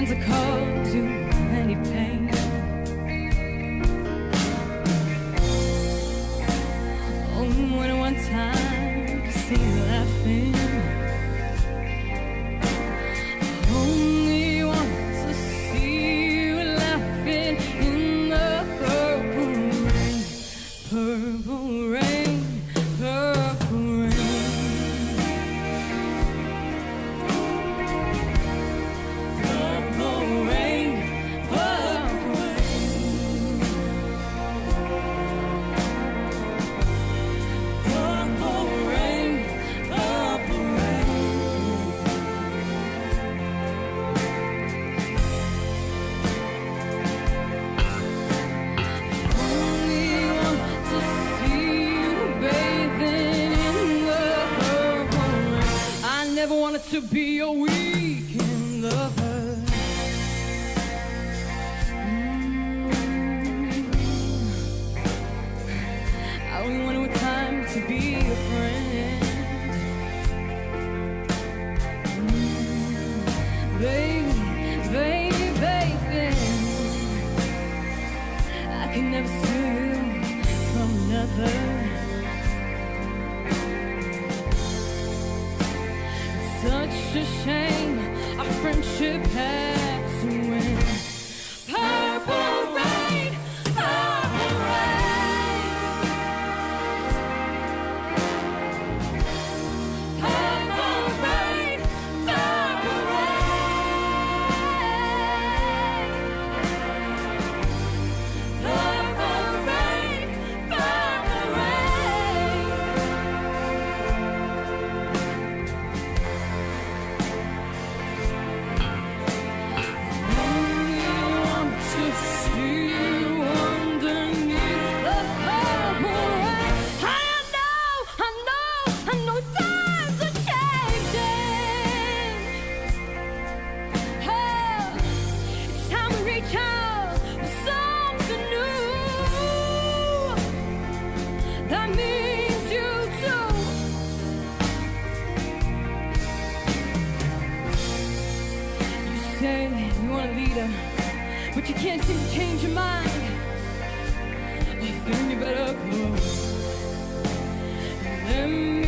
pretend to cause you any pain. When one time to see you laughing, I only want to see you laughing in the purple rain, purple rain, purple rain. Purple rain, purple rain. Purple rain, purple rain. Only want to see you bathing in the purple rain. I never wanted to be your weekend lover. I only wanted one time to be a friend. Baby, baby, baby, I can never steal you from another. It's such a shame our friendship had to end. Purple rain, purple rain. Purple rain, purple rain. Purple rain, purple rain. Only want to see you underneath the purple rain. I know times are changing. Oh, it's time to reach out for something new that means you too. You say you want a leader, but you can't seem to change your mind. Well, then you better go. Let me